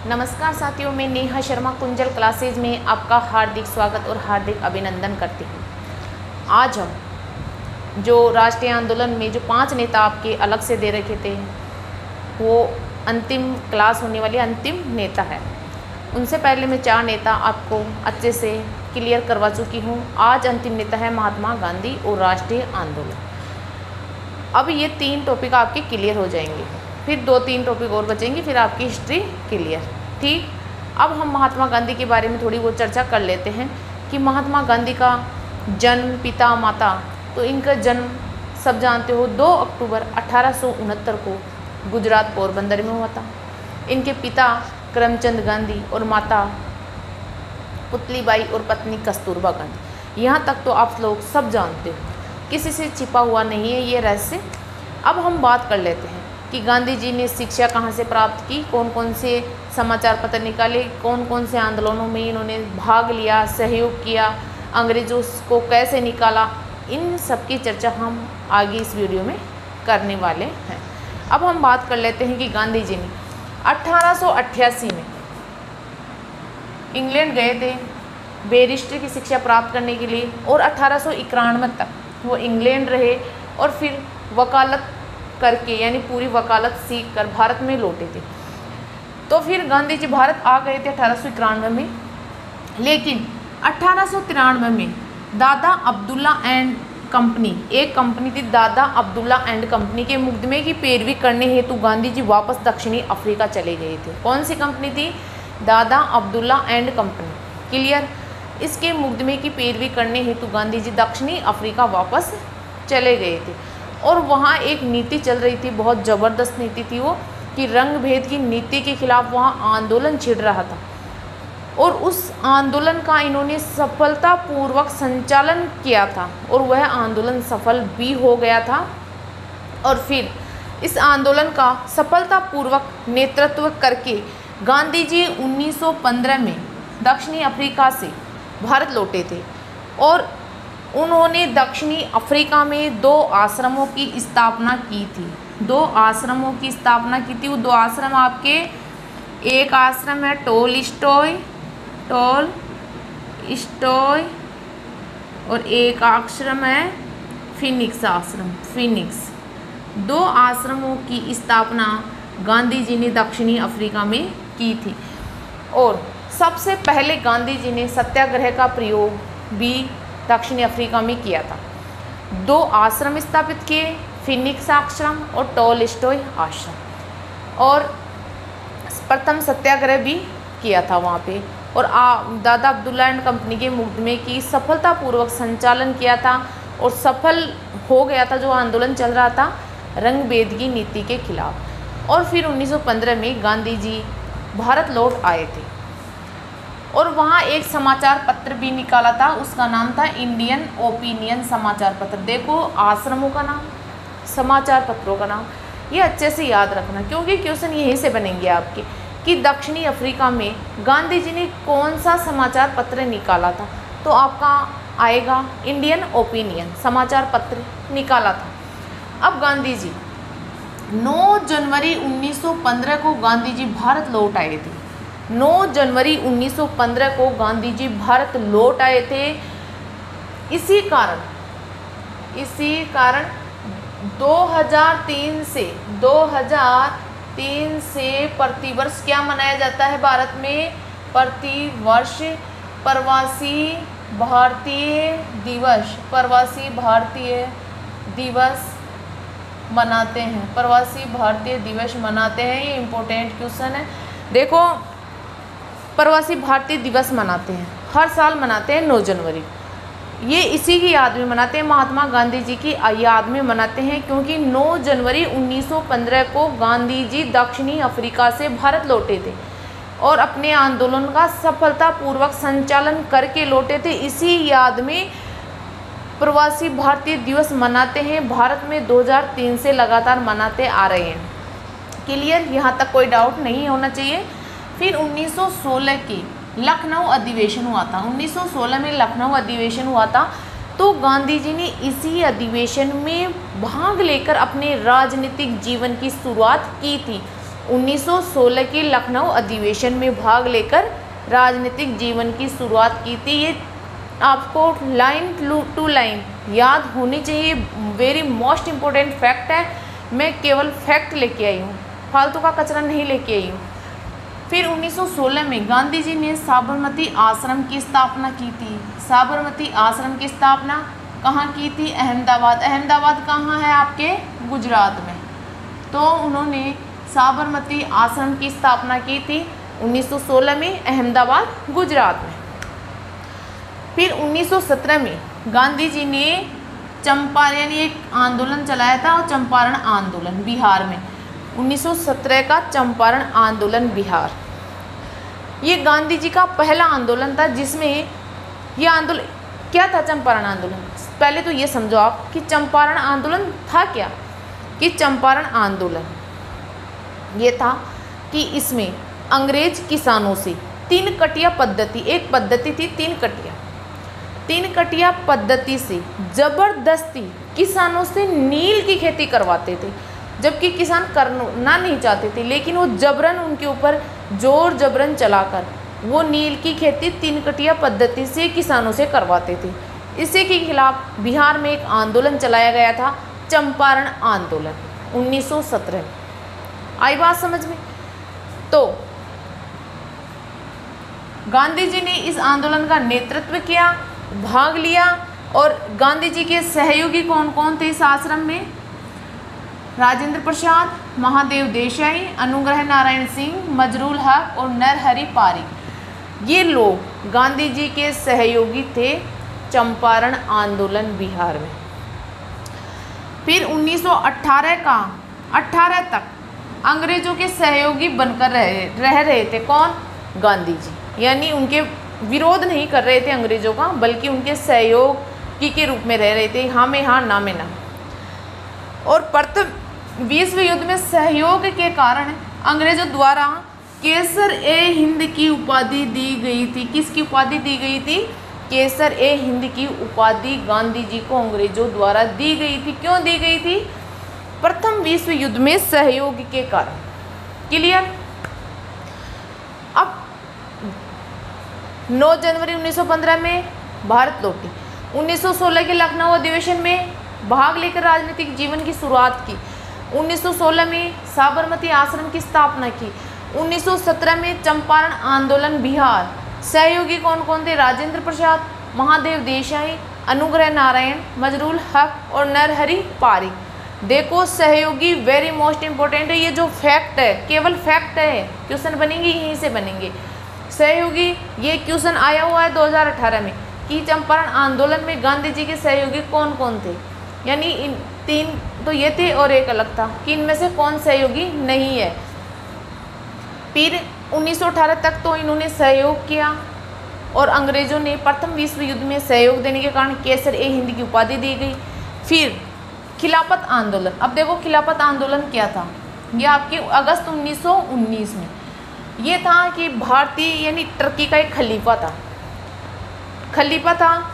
नमस्कार साथियों, मैं नेहा शर्मा कुंजल क्लासेज में आपका हार्दिक स्वागत और हार्दिक अभिनंदन करती हूँ। आज हम जो राष्ट्रीय आंदोलन में जो 5 नेता आपके अलग से दे रखे थे, वो अंतिम क्लास होने वाली अंतिम नेता है। उनसे पहले मैं 4 नेता आपको अच्छे से क्लियर करवा चुकी हूँ। आज अंतिम नेता है महात्मा गांधी और राष्ट्रीय आंदोलन। अब ये 3 टॉपिक आपके क्लियर हो जाएंगे, फिर 2-3 टॉपिक और बचेंगे, फिर आपकी हिस्ट्री क्लियर। ठीक, अब हम महात्मा गांधी के बारे में थोड़ी बहुत चर्चा कर लेते हैं कि महात्मा गांधी का जन्म, पिता माता, तो इनका जन्म सब जानते हो 2 अक्टूबर 1869 को गुजरात पोरबंदर में हुआ था। इनके पिता करमचंद गांधी और माता पुतलीबाई और पत्नी कस्तूरबा गांधी। यहाँ तक तो आप लोग सब जानते हो, किसी से छिपा हुआ नहीं है ये रहस्य। अब हम बात कर लेते हैं कि गांधी जी ने शिक्षा कहाँ से प्राप्त की, कौन कौन से समाचार पत्र निकाले, कौन कौन से आंदोलनों में इन्होंने भाग लिया, सहयोग किया, अंग्रेज़ों को कैसे निकाला, इन सब की चर्चा हम आगे इस वीडियो में करने वाले हैं। अब हम बात कर लेते हैं कि गांधी जी ने 1888 में इंग्लैंड गए थे बैरिस्टर की शिक्षा प्राप्त करने के लिए, और 1891 तक वो इंग्लैंड रहे और फिर वकालत करके, यानी पूरी वकालत सीख कर भारत में लौटे थे। तो फिर गांधी जी भारत आ गए थे 1891 में, लेकिन 1893 में दादा अब्दुल्ला एंड कंपनी, एक कंपनी थी दादा अब्दुल्ला एंड कंपनी के मुकदमे की पैरवी करने हेतु गांधी जी वापस दक्षिणी अफ्रीका चले गए थे। कौन सी कंपनी थी? दादा अब्दुल्ला एंड कंपनी। क्लियर? इसके मुकदमे की पैरवी करने हेतु गांधी जी दक्षिणी अफ्रीका वापस चले गए थे, और वहाँ एक नीति चल रही थी, बहुत ज़बरदस्त नीति थी वो, कि रंग भेद की नीति के खिलाफ वहाँ आंदोलन छिड़ रहा था, और उस आंदोलन का इन्होंने सफलतापूर्वक संचालन किया था, और वह आंदोलन सफल भी हो गया था। और फिर इस आंदोलन का सफलतापूर्वक नेतृत्व करके गांधी जी 1915 में दक्षिणी अफ्रीका से भारत लौटे थे, और उन्होंने दक्षिणी अफ्रीका में 2 आश्रमों की स्थापना की थी। 2 आश्रमों की स्थापना की थी। वो 2 आश्रम आपके, एक आश्रम है टोलस्टॉय, और एक आश्रम है फिनिक्स आश्रम, फिनिक्स। 2 आश्रमों की स्थापना गांधी जी ने दक्षिणी अफ्रीका में की थी, और सबसे पहले गांधी जी ने सत्याग्रह का प्रयोग भी दक्षिणी अफ्रीका में किया था। 2 आश्रम स्थापित किए, फिनिक्स आश्रम और टोलस्टॉय आश्रम, और प्रथम सत्याग्रह भी किया था वहाँ पे, और दादा अब्दुल्ला एंड कंपनी के मुकदमे की सफलतापूर्वक संचालन किया था, और सफल हो गया था जो आंदोलन चल रहा था रंग भेद की नीति के खिलाफ। और फिर 1915 में गांधी जी भारत लौट आए थे, और वहाँ एक समाचार पत्र भी निकाला था, उसका नाम था इंडियन ओपिनियन समाचार पत्र। देखो, आश्रमों का नाम, समाचार पत्रों का नाम, ये अच्छे से याद रखना, क्योंकि क्वेश्चन यहीं से बनेंगे आपके कि दक्षिणी अफ्रीका में गांधी जी ने कौन सा समाचार पत्र निकाला था, तो आपका आएगा इंडियन ओपिनियन समाचार पत्र निकाला था। अब गांधी जी 9 जनवरी 1915 को गांधी जी भारत लौट आए थे। 9 जनवरी 1915 को गांधी जी भारत लौट आए थे। इसी कारण 2003 से प्रतिवर्ष क्या मनाया जाता है भारत में? प्रतिवर्ष प्रवासी भारतीय दिवस मनाते हैं। प्रवासी भारतीय दिवस मनाते हैं। ये इम्पोर्टेंट क्वेश्चन है। देखो, प्रवासी भारतीय दिवस मनाते हैं, हर साल मनाते हैं 9 जनवरी। ये इसी की याद में मनाते हैं, महात्मा गांधी जी की याद में मनाते हैं, क्योंकि 9 जनवरी 1915 को गांधी जी दक्षिणी अफ्रीका से भारत लौटे थे, और अपने आंदोलन का सफलतापूर्वक संचालन करके लौटे थे। इसी याद में प्रवासी भारतीय दिवस मनाते हैं। भारत में 2003 से लगातार मनाते आ रहे हैं। क्लियर? यहाँ तक कोई डाउट नहीं होना चाहिए। फिर 1916 की लखनऊ अधिवेशन हुआ था। 1916 में लखनऊ अधिवेशन हुआ था, तो गांधी जी ने इसी अधिवेशन में भाग लेकर अपने राजनीतिक जीवन की शुरुआत की थी। 1916 के लखनऊ अधिवेशन में भाग लेकर राजनीतिक जीवन की शुरुआत की थी। ये आपको लाइन टू लाइन याद होनी चाहिए, वेरी मोस्ट इम्पोर्टेंट फैक्ट है। मैं केवल फैक्ट लेके आई हूँ, फालतू का कचरा नहीं लेके आई हूँ। फिर 1916 में गांधी जी ने साबरमती आश्रम की स्थापना की थी। साबरमती आश्रम की स्थापना कहाँ की थी? अहमदाबाद। अहमदाबाद कहाँ है? आपके गुजरात में। तो उन्होंने साबरमती आश्रम की स्थापना की थी 1916 में, अहमदाबाद गुजरात में। फिर 1917 में गांधी जी ने चंपारण यानी एक आंदोलन चलाया था, और चंपारण आंदोलन बिहार में 1917 का चंपारण आंदोलन बिहार। ये गांधी जी का पहला आंदोलन था जिसमें ये आंदोलन क्या था? चंपारण आंदोलन। पहले तो ये समझो आप कि चंपारण आंदोलन था क्या। कि चंपारण आंदोलन ये था कि इसमें अंग्रेज किसानों से 3 कटिया पद्धति, एक पद्धति थी 3 कटिया पद्धति से जबरदस्ती किसानों से नील की खेती करवाते थे, जबकि किसान करना नहीं चाहते थे, लेकिन वो जबरन उनके ऊपर जोर जबरन चलाकर वो नील की खेती 3 कटिया पद्धति से किसानों से करवाते थे। इसी के खिलाफ बिहार में एक आंदोलन चलाया गया था, चंपारण आंदोलन 1917 में। आई बात समझ में? तो गांधी जी ने इस आंदोलन का नेतृत्व किया, भाग लिया, और गांधी जी के सहयोगी कौन कौन थे इस आश्रम में? राजेंद्र प्रसाद, महादेव देसाई, अनुग्रह नारायण सिंह, मजरूल हक और नरहरि पारिक। ये लोग गांधी जी के सहयोगी थे चंपारण आंदोलन बिहार में। फिर 1918 तक अंग्रेजों के सहयोगी बनकर रह रहे थे कौन? गांधी जी। यानी उनके विरोध नहीं कर रहे थे अंग्रेजों का, बल्कि उनके सहयोगी के रूप में रह रहे थे, हाँ में हाँ ना में ना। और प्रथम विश्व युद्ध में सहयोग के कारण अंग्रेजों द्वारा केसर ए हिंद की उपाधि दी गई थी। किसकी उपाधि दी गई थी? केसर ए हिंद की उपाधि गांधी जी को अंग्रेजों द्वारा दी गई थी। क्यों दी गई थी? प्रथम विश्व युद्ध में सहयोग के कारण। क्लियर? अब 9 जनवरी 1915 में भारत लौटी। 1916 के लखनऊ अधिवेशन में भाग लेकर राजनीतिक जीवन की शुरुआत की। 1916 में साबरमती आश्रम की स्थापना की। 1917 में चंपारण आंदोलन बिहार। सहयोगी कौन कौन थे? राजेंद्र प्रसाद, महादेव देसाई, अनुग्रह नारायण, मजरूल हक और नरहरि पारिक। देखो सहयोगी वेरी मोस्ट इम्पोर्टेंट है। ये जो फैक्ट है केवल फैक्ट है, क्वेश्चन बनेंगे यहीं से बनेंगे। सहयोगी ये क्वेश्चन आया हुआ है 2018 में कि चंपारण आंदोलन में गांधी जी के सहयोगी कौन कौन थे। यानी इन 3 तो ये थे और एक अलग था कि इनमें से कौन सहयोगी नहीं है। फिर 1918 तक तो इन्होंने सहयोग किया और अंग्रेजों ने प्रथम विश्व युद्ध में सहयोग देने के कारण केसर ए हिंद की उपाधि दी गई। फिर खिलाफत आंदोलन। अब देखो खिलाफत आंदोलन क्या था? यह आपके अगस्त 1919 में ये था कि भारतीय यानी टर्की का एक खलीफा था।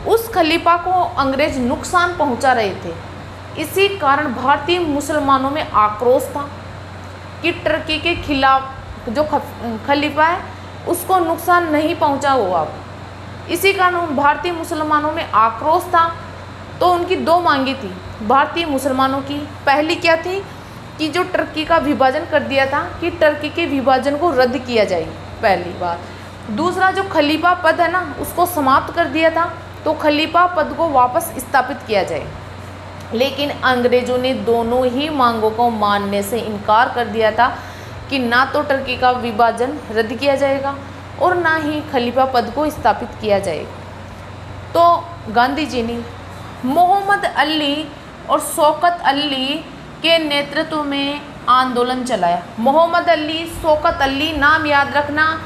उस खलीफा को अंग्रेज नुकसान पहुंचा रहे थे। इसी कारण भारतीय मुसलमानों में आक्रोश था कि टर्की के खिलाफ जो खलीफा है उसको नुकसान नहीं पहुंचा हुआ। इसी कारण भारतीय मुसलमानों में आक्रोश था। तो उनकी 2 मांगी थी भारतीय मुसलमानों की। पहली क्या थी कि जो टर्की का विभाजन कर दिया था कि टर्की के विभाजन को रद्द किया जाए, पहली बात। दूसरा जो खलीफा पद है ना उसको समाप्त कर दिया था, तो खलीफा पद को वापस स्थापित किया जाए। लेकिन अंग्रेजों ने दोनों ही मांगों को मानने से इनकार कर दिया था कि ना तो टर्की का विभाजन रद्द किया जाएगा और ना ही खलीफा पद को स्थापित किया जाएगा। तो गांधी जी ने मोहम्मद अली और शौकत अली के नेतृत्व में आंदोलन चलाया। मोहम्मद अली, शौकत अली, नाम याद रखना,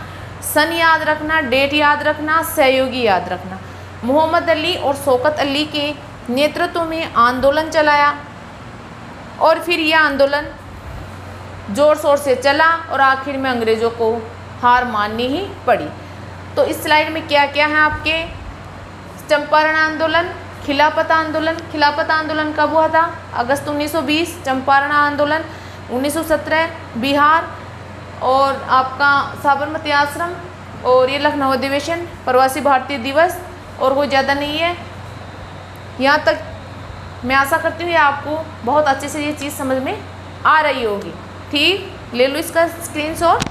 सन याद रखना, डेट याद रखना, सहयोगी याद रखना। मोहम्मद अली और शौकत अली के नेतृत्व में आंदोलन चलाया और फिर यह आंदोलन ज़ोर शोर से चला और आखिर में अंग्रेज़ों को हार माननी ही पड़ी। तो इस स्लाइड में क्या क्या है आपके? चंपारण आंदोलन, खिलाफत आंदोलन। खिलाफत आंदोलन कब हुआ था? अगस्त 1920। चंपारण आंदोलन 1917 बिहार, और आपका साबरमती आश्रम, और ये लखनऊ अधिवेशन, प्रवासी भारतीय दिवस, और कोई ज़्यादा नहीं है। यहाँ तक मैं आशा करती हूँ आपको बहुत अच्छे से ये चीज़ समझ में आ रही होगी। ठीक, ले लो इसका स्क्रीनशॉट।